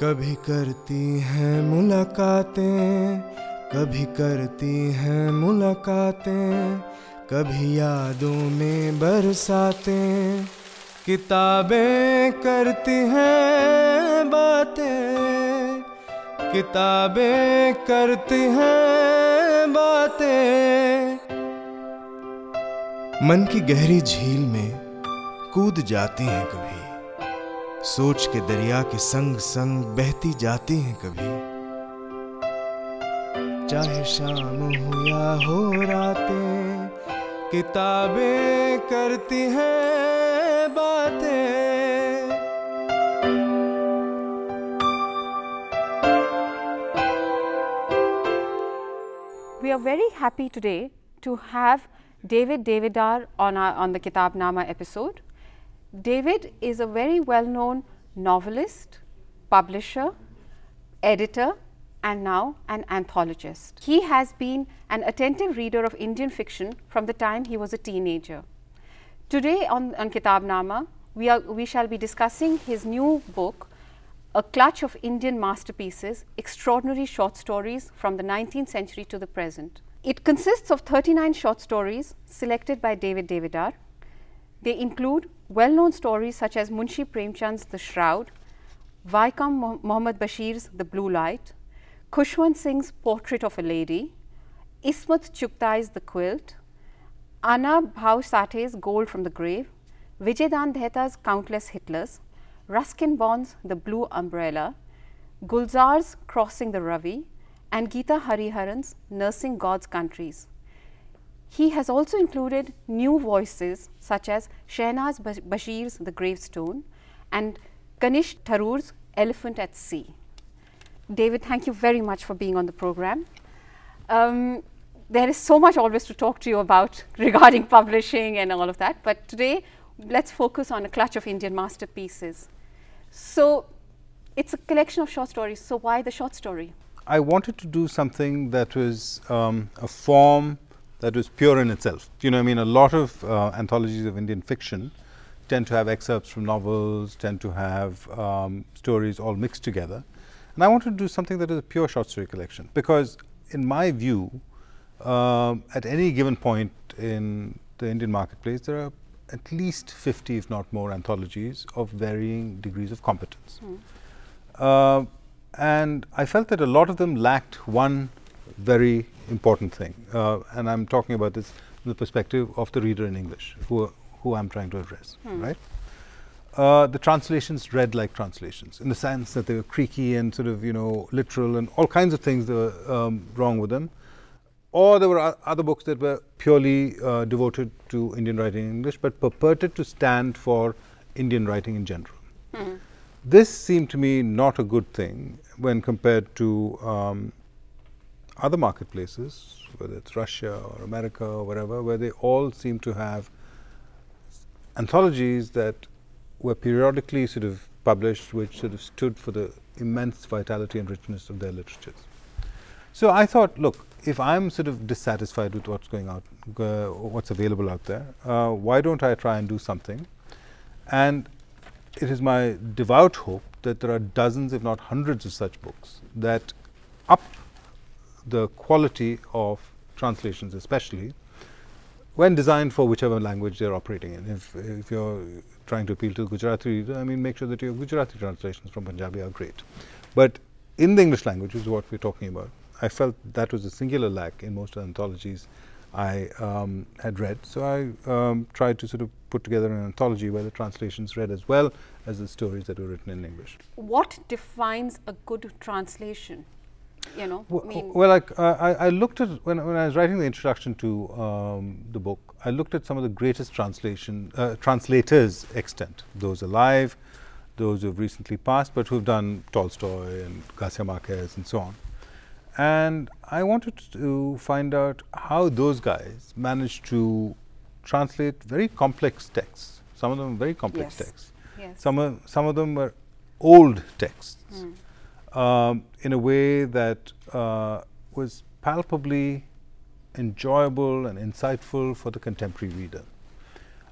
कभी करती हैं मुलाकातें, कभी करती हैं मुलाकातें, कभी यादों में बरसातें, किताबें करती हैं बातें, किताबें करती हैं बातें। मन की गहरी झील में कूद जाती हैं कभी, सोच के दरिया के संग संग बहती जाती हैं कभी। चाहे शाम हो या हो रातें, किताबें करती हैं बातें। We are very happy today to have David Devidar on the Kitaabnama episode. David is a very well-known novelist, publisher, editor, and now an anthologist. He has been an attentive reader of Indian fiction from the time he was a teenager. Today on Kitaabnama, we shall be discussing his new book, A Clutch of Indian Masterpieces, Extraordinary Short Stories from the 19th Century to the Present. It consists of 39 short stories selected by David Devidar. They include well-known stories such as Munshi Premchand's The Shroud, Vaikam Muhammad Bashir's The Blue Light, Khushwant Singh's Portrait of a Lady, Ismat Chughtai's The Quilt, Anna Bhau Sate's Gold from the Grave, Vijaydan Dehta's Countless Hitlers, Ruskin Bond's The Blue Umbrella, Gulzar's Crossing the Ravi, and Geeta Hariharan's Nursing God's Countries. He has also included new voices such as Shehnaz Bashir's The Gravestone and Kanish Tharoor's Elephant at Sea. David, thank you very much for being on the program. There is so much always to talk to you about regarding publishing and all of that, but today let's focus on A Clutch of Indian Masterpieces. So it's a collection of short stories, so why the short story? I wanted to do something that was a form that was pure in itself. You know, I mean, a lot of anthologies of Indian fiction tend to have excerpts from novels, tend to have stories all mixed together. And I wanted to do something that is a pure short story collection, because in my view, at any given point in the Indian marketplace, there are at least 50, if not more, anthologies of varying degrees of competence. And I felt that a lot of them lacked one very important thing, and I'm talking about this from the perspective of the reader in English, who I'm trying to address, right? The translations read like translations, in the sense that they were creaky and sort of, you know, literal, and all kinds of things that were wrong with them. Or there were other books that were purely devoted to Indian writing in English, but purported to stand for Indian writing in general. This seemed to me not a good thing when compared to other marketplaces, whether it's Russia or America or whatever, where they all seem to have anthologies that were periodically sort of published, which sort of stood for the immense vitality and richness of their literatures. So I thought, look, if I'm sort of dissatisfied with what's going out, what's available out there, why don't I try and do something? And it is my devout hope that there are dozens, if not hundreds, of such books that up the quality of translations, especially when designed for whichever language they're operating in. If you're trying to appeal to the Gujarati reader, I mean, make sure that your Gujarati translations from Punjabi are great. But in the English language, which is what we're talking about, I felt that was a singular lack in most of the anthologies I had read. So I tried to sort of put together an anthology where the translations read as well as the stories that were written in English. What defines a good translation? You know, I looked at, when I was writing the introduction to the book, I looked at some of the greatest translators extant, those alive, those who have recently passed, but who've done Tolstoy and Garcia Marquez and so on. And I wanted to find out how those guys managed to translate very complex texts. Some of them very complex texts. Yes. Some of them were old texts. In a way that was palpably enjoyable and insightful for the contemporary reader.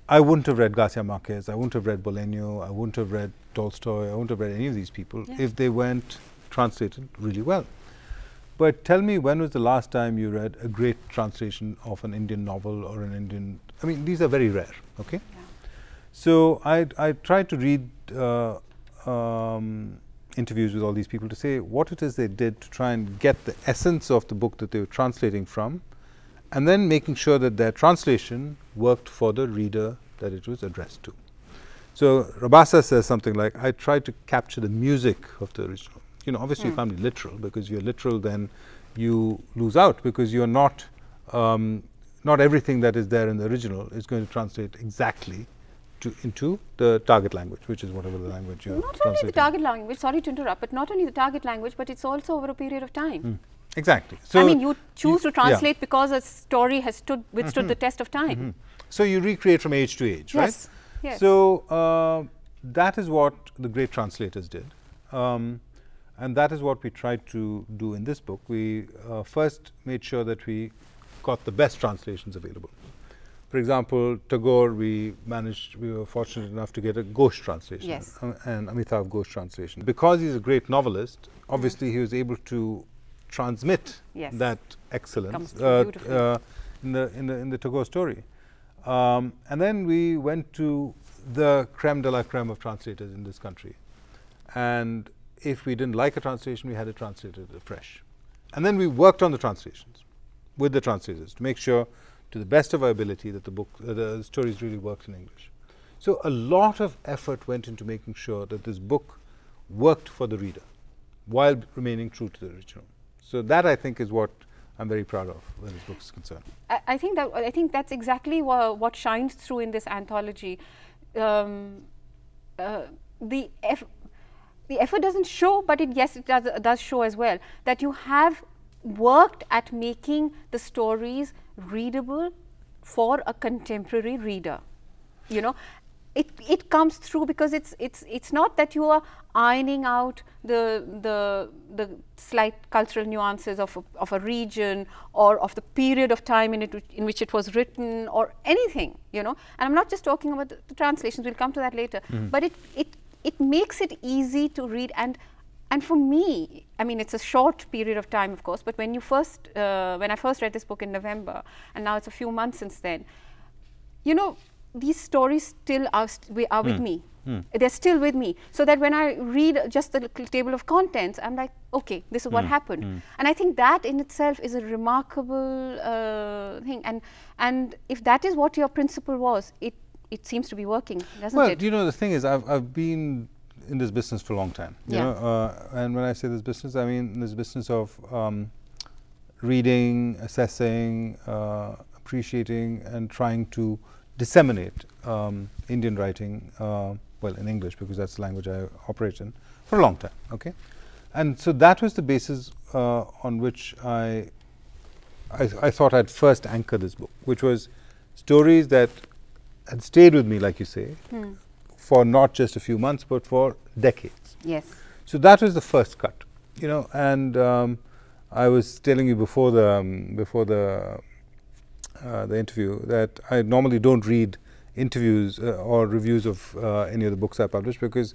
I wouldn't have read Garcia Marquez, I wouldn't have read Bolaño, I wouldn't have read Tolstoy, I wouldn't have read any of these people Yeah. if they weren't translated really well. But tell me, when was the last time you read a great translation of an Indian novel or an Indian, I mean, these are very rare, okay? Yeah. So I tried to read interviews with all these people to say what it is they did to try and get the essence of the book that they were translating from, and then making sure that their translation worked for the reader that it was addressed to. So Rabasa says something like, I tried to capture the music of the original. You know, obviously you can't be literal, because you're literal then you lose out, because you're not, not everything that is there in the original is going to translate exactly into the target language, which is whatever the language you're Not only translating. the target language, sorry to interrupt, but not only the target language, but it's also over a period of time. Exactly. So I mean, you choose to yeah. translate because a story has withstood the test of time. So you recreate from age to age, right? Yes. Yes. So that is what the great translators did, and that is what we tried to do in this book. We first made sure that we got the best translations available. For example, Tagore, we were fortunate enough to get a Ghosh translation, Yes. an Amitav Ghosh translation. Because he's a great novelist, obviously he was able to transmit Yes. that excellence Comes through beautifully. in the Tagore story. And then we went to the creme de la creme of translators in this country. And if we didn't like a translation, we had it translated afresh. And then we worked on the translations with the translators to make sure, to the best of our ability, that the stories really worked in English. So a lot of effort went into making sure that this book worked for the reader while remaining true to the original. So that, I think, is what I'm very proud of where this book is concerned. I think that's exactly what shines through in this anthology. The effort doesn't show, but it does show as well, that you have worked at making the stories readable for a contemporary reader. You know, it comes through because it's not that you are ironing out the slight cultural nuances of a region or of the period of time in which it was written or anything, you know. And I'm not just talking about the translations, we'll come to that later, but it makes it easy to read. And for me, I mean, it's a short period of time, of course, but when I first read this book in November, and now it's a few months since then, you know, these stories still are with me. They're still with me. So that when I read just the table of contents, I'm like, okay, this is what happened. And I think that in itself is a remarkable thing. And if that is what your principle was, it seems to be working, doesn't it? Well, you know, the thing is, I've been in this business for a long time. You know, and when I say this business, I mean this business of reading, assessing, appreciating, and trying to disseminate Indian writing, well, in English, because that's the language I operate in, for a long time. Okay, and so that was the basis on which I thought I'd first anchor this book, which was stories that had stayed with me, like you say, for not just a few months, but for decades. Yes. So that was the first cut, you know. And I was telling you before the interview that I normally don't read interviews or reviews of any of the books I publish, because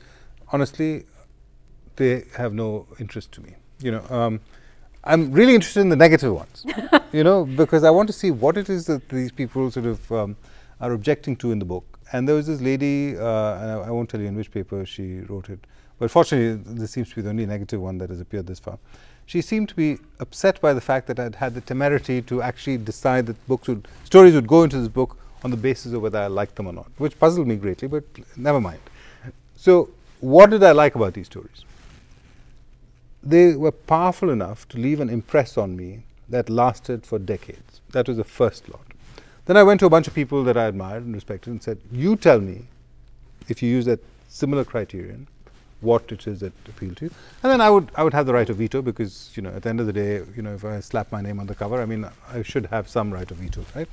honestly, they have no interest to me. You know, I'm really interested in the negative ones. You know, because I want to see what it is that these people sort of are objecting to in the book. And there was this lady, and I won't tell you in which paper she wrote it, but fortunately this seems to be the only negative one that has appeared this far. She seemed to be upset by the fact that I'd had the temerity to actually decide that stories would go into this book on the basis of whether I liked them or not, which puzzled me greatly, but never mind. So what did I like about these stories? They were powerful enough to leave an impress on me that lasted for decades. That was the first lot. Then I went to a bunch of people that I admired and respected and said, you tell me, if you use that similar criterion, what it is that appealed to you. And then I would have the right of veto, because, you know, at the end of the day, you know, if I slap my name on the cover, I mean, I should have some right of veto, right?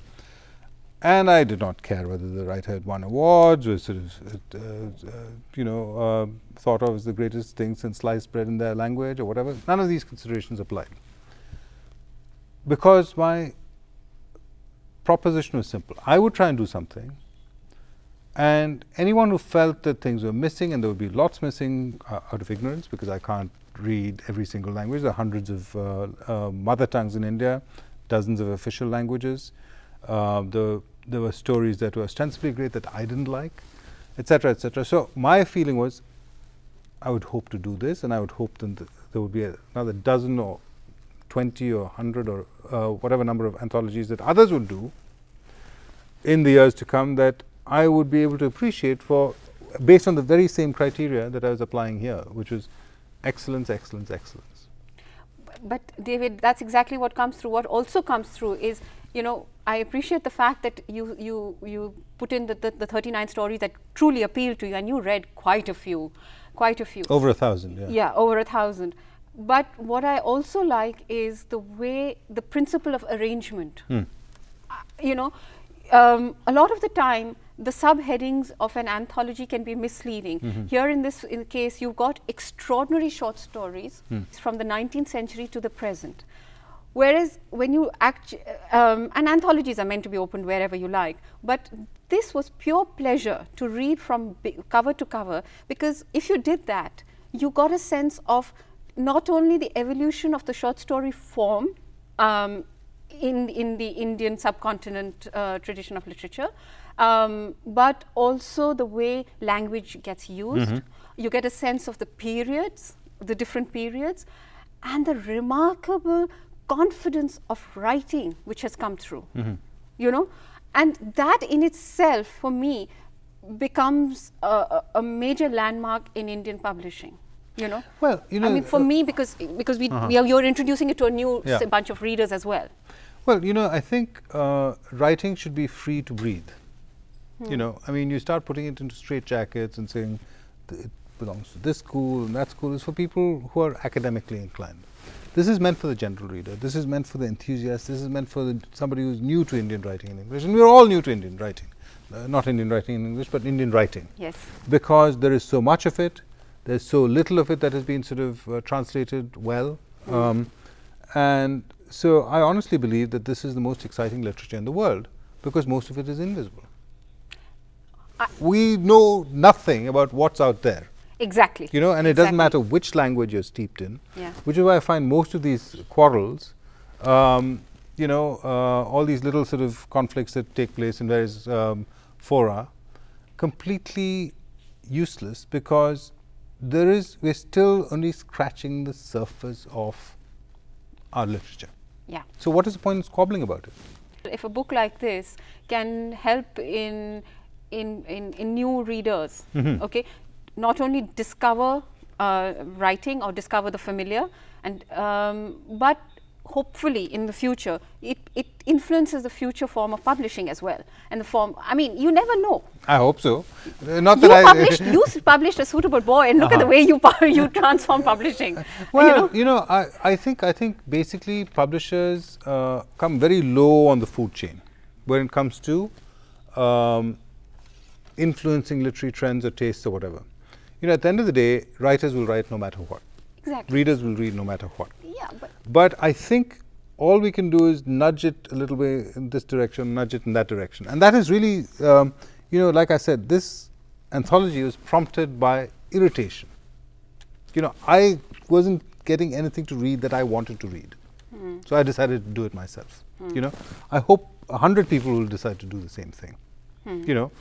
And I did not care whether the writer had won awards, was sort of, you know, thought of as the greatest thing since sliced bread in their language or whatever. None of these considerations applied. Because my proposition was simple. I would try and do something, And anyone who felt that things were missing, and there would be lots missing out of ignorance, because I can't read every single language. There are hundreds of mother tongues in India, dozens of official languages. There were stories that were ostensibly great that I didn't like, etc., etc. So my feeling was, I would hope to do this, and I would hope that there would be another dozen or 20 or 100 or whatever number of anthologies that others would do in the years to come, that I would be able to appreciate based on the very same criteria that I was applying here, which was excellence, excellence, excellence. But David, that's exactly what comes through. What also comes through is, you know, I appreciate the fact that you put in the 39 stories that truly appealed to you, and you read quite a few. Over 1,000, yeah. Yeah, over 1,000. But what I also like is the principle of arrangement. You know, a lot of the time, the subheadings of an anthology can be misleading. Here in this case, you've got extraordinary short stories from the 19th century to the present. Whereas when you and anthologies are meant to be opened wherever you like, but this was pure pleasure to read from cover to cover, because if you did that, you got a sense of not only the evolution of the short story form in the Indian subcontinent tradition of literature, but also the way language gets used. You get a sense of the periods, the different periods, and the remarkable confidence of writing which has come through, you know, and that in itself for me becomes a major landmark in Indian publishing, you know. Well, you know, I mean, for me, because you're introducing it to a new bunch of readers as well. Well, you know, I think writing should be free to breathe. You know, I mean, you start putting it into straitjackets and saying it belongs to this school and that school is for people who are academically inclined. This is meant for the general reader. This is meant for the enthusiast. This is meant for somebody who's new to Indian writing in English. And we're all new to Indian writing. Not Indian writing in English, but Indian writing. Yes. Because there is so much of it. There's so little of it that has been sort of translated well. And so I honestly believe that this is the most exciting literature in the world, because most of it is invisible. We know nothing about what's out there. Exactly. You know, and it doesn't matter which language you're steeped in, which is why I find most of these quarrels, you know, all these little sort of conflicts that take place in various fora, completely useless, because we're still only scratching the surface of our literature. Yeah. So what is the point in squabbling about it? If a book like this can help in new readers, okay, not only discover writing or discover the familiar, and but hopefully in the future it influences the future form of publishing as well, and the form, I mean, you never know. I hope so. Not that you published A Suitable Boy, and look at the way you transform publishing. Well, you know, I think basically publishers come very low on the food chain when it comes to influencing literary trends or tastes or whatever. You know, at the end of the day, writers will write no matter what. Exactly. Readers will read no matter what. Yeah, but I think all we can do is nudge it a little bit in this direction, nudge it in that direction. And that is really, you know, like I said, this anthology was prompted by irritation. You know, I wasn't getting anything to read that I wanted to read. So I decided to do it myself. You know, I hope 100 people will decide to do the same thing. You know,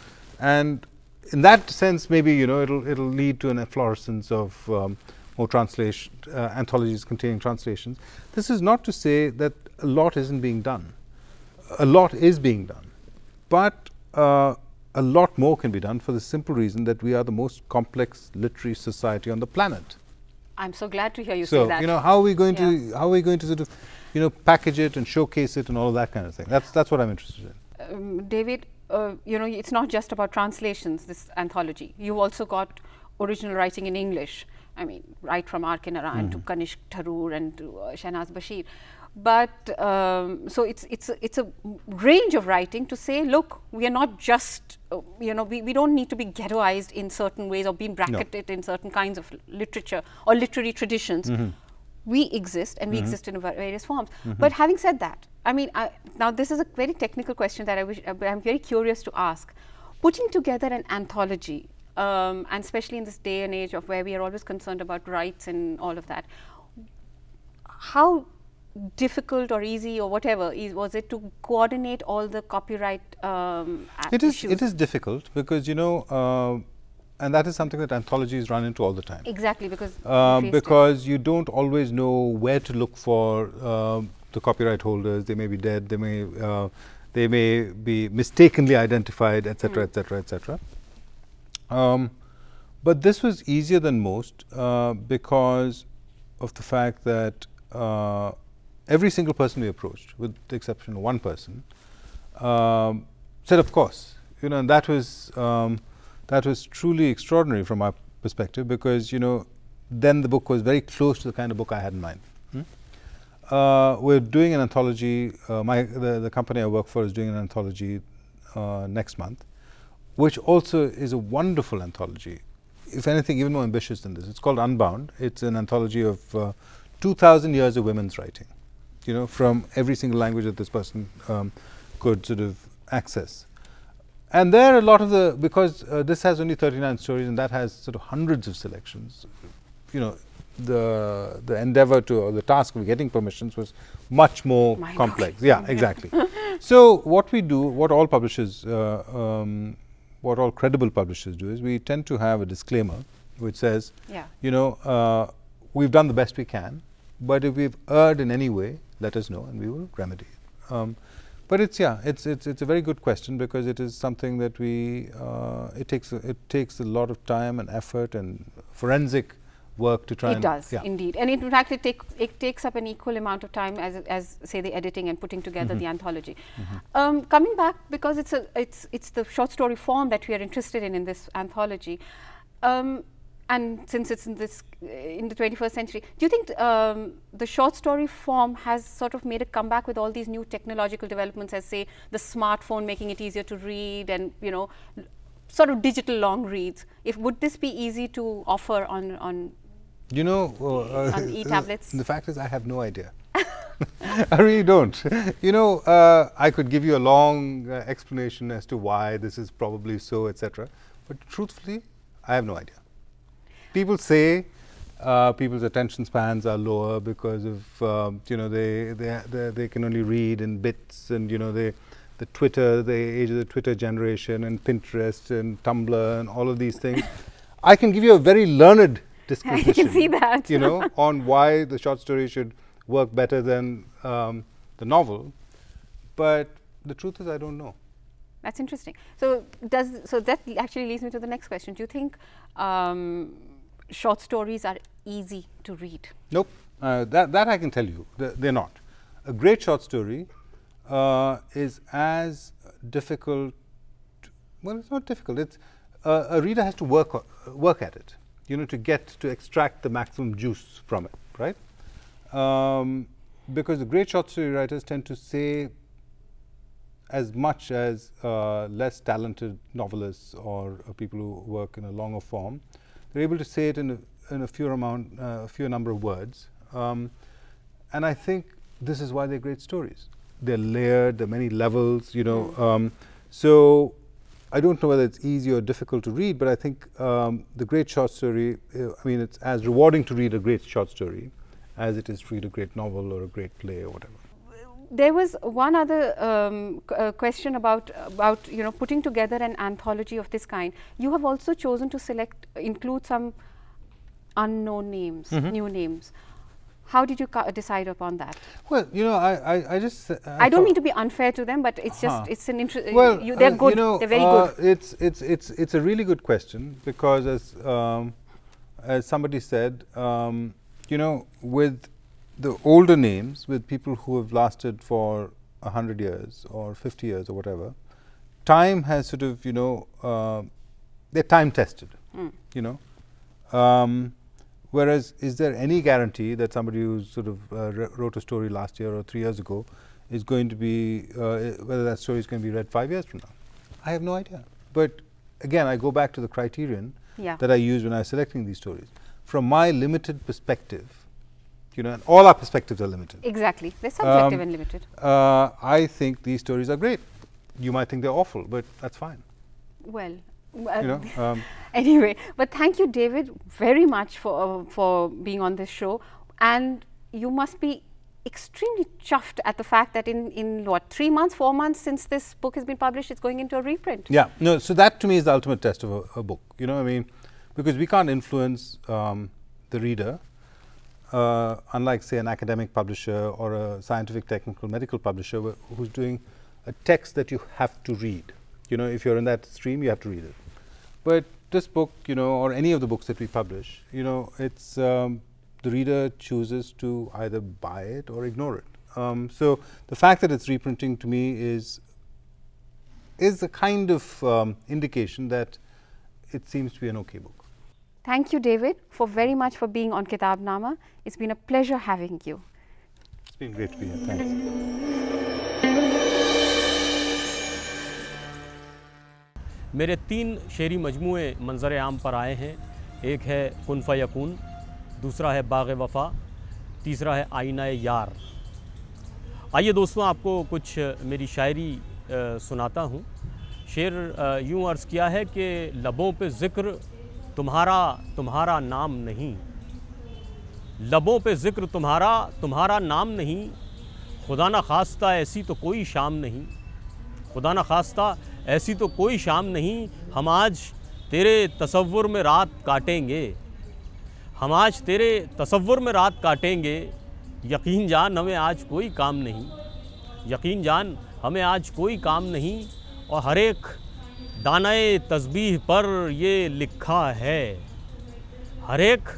and in that sense, maybe, you know, it'll lead to an efflorescence of more anthologies containing translations. This is not to say that a lot isn't being done. A lot is being done, but a lot more can be done, for the simple reason that we are the most complex literary society on the planet. I'm so glad to hear you say that. So, you know, how are we going to sort of, you know, package it and showcase it and all of that kind of thing? That's what I'm interested in. David, you know, it's not just about translations, this anthology. You've also got original writing in English. I mean, right from R.K. Narayan to Kanishk Tharoor and to Shahnaz Bashir. But so it's a range of writing to say, look, we are not just, you know, we don't need to be ghettoized in certain ways or being bracketed in certain kinds of literature or literary traditions. We exist, and we exist in various forms. But having said that, I mean, now this is a very technical question that I'm very curious to ask. Putting together an anthology, and especially in this day and age of where we are always concerned about rights and all of that, how difficult or easy or whatever was it to coordinate all the copyright issues? It is difficult because, you know, and that is something that anthologies run into all the time. Exactly, because you don't always know where to look for the copyright holders. They may be dead. They may be mistakenly identified, etc., etc., etc. But this was easier than most because of the fact that every single person we approached, with the exception of one person, said, "Of course," you know, and that was truly extraordinary from our perspective, because, you know, then the book was very close to the kind of book I had in mind. We're doing an anthology. The company I work for is doing an anthology next month, which also is a wonderful anthology. If anything, even more ambitious than this. It's called Unbound. It's an anthology of 2,000 years of women's writing, you know, from every single language that this person could sort of access. And there are a lot of the, because this has only 39 stories and that has sort of hundreds of selections, you know, the endeavor to, or the task of getting permissions was much more complex. Yeah, exactly. So what we do, what all publishers, what all credible publishers do, is we tend to have a disclaimer which says, you know, we've done the best we can, but if we've erred in any way, let us know and we will remedy it. But it's a very good question, because it is something that we it takes a lot of time and effort and forensic work to try. It does indeed, and in fact it takes up an equal amount of time as say the editing and putting together the anthology. Coming back, because it's the short story form that we are interested in this anthology. And since it's in the 21st century, do you think the short story form has sort of made a comeback with all these new technological developments, as say the smartphone making it easier to read, and, you know, sort of digital long reads? Would this be easy to offer on you know, on e-tablets? The fact is, I have no idea. I really don't. You know, I could give you a long explanation as to why this is probably so, etc. But truthfully, I have no idea. People say people's attention spans are lower because of you know, they can only read in bits, and, you know, the age of the Twitter generation, and Pinterest and Tumblr and all of these things. I can give you a very learned disquisition. I can see that. You know, on why the short story should work better than the novel, but the truth is I don't know. That's interesting. So that actually leads me to the next question. Do you think short stories are easy to read? Nope. That I can tell you, they're not. A great short story is as difficult. Well, it's not difficult. It's a reader has to work at it, you know, to extract the maximum juice from it, right? Because the great short story writers tend to say as much as less talented novelists or people who work in a longer form. They're able to say it in a fewer number of words, and I think this is why they're great stories. They're layered. There are many levels, you know. So I don't know whether it's easy or difficult to read, but I think the great short story, I mean, it's as rewarding to read a great short story as it is to read a great novel or a great play or whatever. There was one other question about you know, putting together an anthology of this kind. You have also chosen to include some unknown names, new names. How did you decide upon that? Well, you know, I just I don't mean to be unfair to them, but it's just it's an interest. Well, they're good. You know, they're very good. It's a really good question, because as somebody said, you know, with the older names, with people who have lasted for 100 years or 50 years or whatever, time has sort of, you know, they're time tested, you know. Whereas, is there any guarantee that somebody who sort of wrote a story last year or 3 years ago is going to be, whether that story is going to be read 5 years from now? I have no idea. But again, I go back to the criterion that I use when I was selecting these stories. From my limited perspective, you know, and all our perspectives are limited. Exactly. They're subjective and limited. I think these stories are great. You might think they're awful, but that's fine. Well, anyway, but thank you, David, very much for being on this show. And you must be extremely chuffed at the fact that in what, 3 months, 4 months since this book has been published, it's going into a reprint. Yeah, no, so that to me is the ultimate test of a book, you know, I mean, because we can't influence the reader, unlike say an academic publisher or a scientific, technical, medical publisher who's doing a text that you have to read. You know, if you're in that stream, you have to read it. But this book, you know, or any of the books that we publish, you know, it's the reader chooses to either buy it or ignore it. So the fact that it's reprinting to me is a kind of indication that it seems to be an okay book. Thank you, David, very much for being on Kitaabnama. It's been a pleasure having you. It's been great to be here. Thanks. मेरे 3 शेरी मजमूए मंजर आम पर आए हैं। एक है कुन फयकून, दूसरा है बाग़ वफ़ा, तीसरा है आईना यार। आइए दोस्तों, आपको कुछ मेरी शायरी सुनाता हूँ। शेर यूँ अर्ज़ किया है कि लबों पे ज़िक्र तुम्हारा तुम्हारा नाम नहीं, लबों पे ज़िक्र तुम्हारा तुम्हारा नाम नहीं, खुदा न खास्ता ऐसी तो कोई शाम नहीं, खुदा न खास्ता ऐसी तो कोई शाम नहीं, हम आज तेरे तसव्वुर में रात काटेंगे, हम आज तेरे तसव्वुर में रात काटेंगे, यकीन जान हमें आज कोई काम नहीं, यकीन जान हमें आज कोई काम नहीं, और हर एक दानाए तस्बीह पर ये लिखा है, हर एक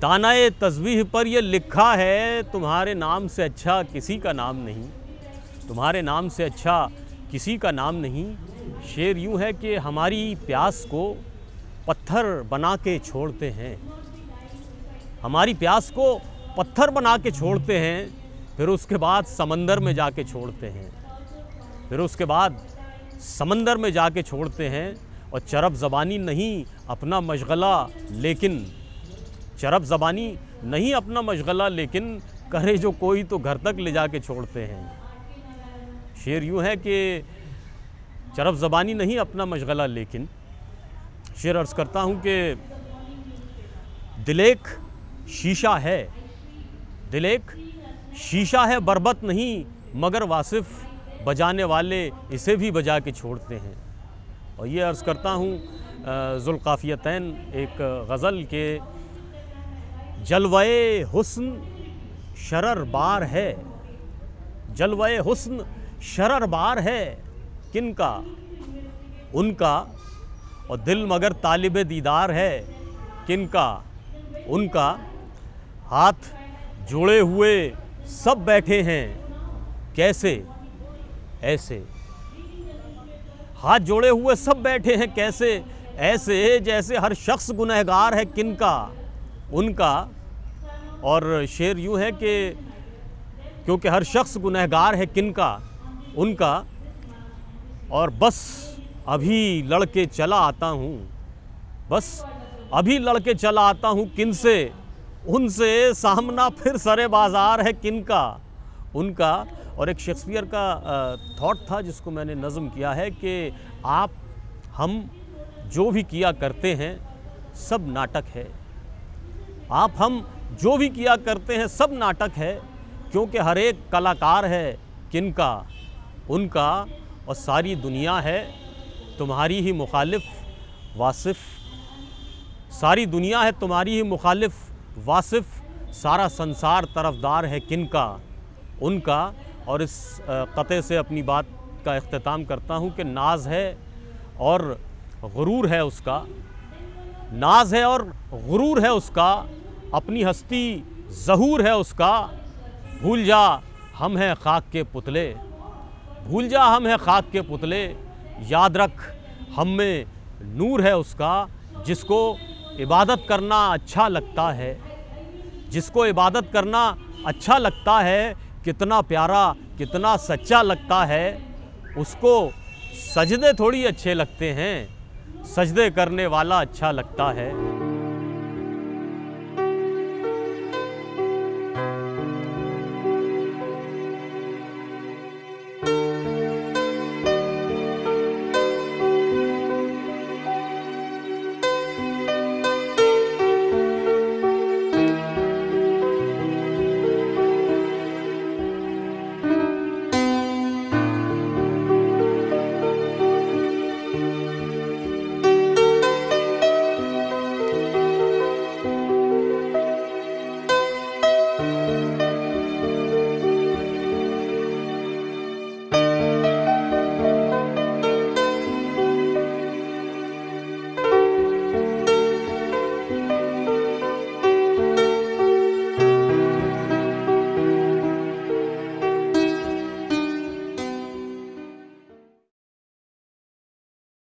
दानाए तस्बीह पर ये लिखा है, तुम्हारे नाम से अच्छा किसी का नाम नहीं, तुम्हारे नाम से अच्छा किसी का नाम नहीं। शेर यूँ है कि हमारी प्यास को पत्थर बना के छोड़ते हैं, हमारी प्यास को पत्थर बना के छोड़ते हैं, फिर उसके बाद समंदर में जाके छोड़ते हैं, फिर उसके बाद समंदर में जाके छोड़ते हैं। और चरब ज़बानी नहीं अपना मशगला लेकिन, चरब ज़बानी नहीं अपना मशगला लेकिन, करे जो कोई तो घर तक ले जाके छोड़ते हैं। शेर यूँ है कि चरब ज़बानी नहीं अपना मशगला लेकिन, शेर अर्ज़ करता हूँ कि दिल एक शीशा है, दिल एक शीशा है बरबत नहीं, मगर वासिफ़ बजाने वाले इसे भी बजा के छोड़ते हैं। और ये अर्ज़ करता हूँ ज़ुल्क़ाफ़ियतैन एक गज़ल के, जलवाए हुस्न शरर बार है, जलवाए हुस्न शरर बार है, किनका उनका, और दिल मगर तालिब दीदार है, किनका उनका, हाथ जोड़े हुए सब बैठे हैं कैसे ऐसे, हाथ जोड़े हुए सब बैठे हैं कैसे ऐसे, जैसे हर शख्स गुनहगार है किनका उनका। और शेर यूँ है कि क्योंकि हर शख्स गुनहगार है किनका उनका, और बस अभी लड़के चला आता हूँ, बस अभी लड़के चला आता हूँ किनसे उनसे, सामना फिर सरे बाज़ार है किनका उनका। और एक शेक्सपियर का थॉट था जिसको मैंने नज़म किया है कि आप हम जो भी किया करते हैं सब नाटक है, आप हम जो भी किया करते हैं सब नाटक है, क्योंकि हर एक कलाकार है किनका उनका, और सारी दुनिया है तुम्हारी ही मुखालिफ वासिफ़, सारी दुनिया है तुम्हारी ही मुखालिफ वासिफ़, सारा संसार तरफदार है किनका उनका। और इस क़ते से अपनी बात का इख्तिताम करता हूँ कि नाज है और गुरूर है उसका, नाज है और गुरूर है उसका, अपनी हस्ती ज़हूर है उसका, भूल जा हम हैं खाक के पुतले, भूल जा हम हैं खाक के पुतले, याद रख हम में नूर है उसका, जिसको इबादत करना अच्छा लगता है, जिसको इबादत करना अच्छा लगता है, कितना प्यारा कितना सच्चा लगता है, उसको सजदे थोड़ी अच्छे लगते हैं, सजदे करने वाला अच्छा लगता है।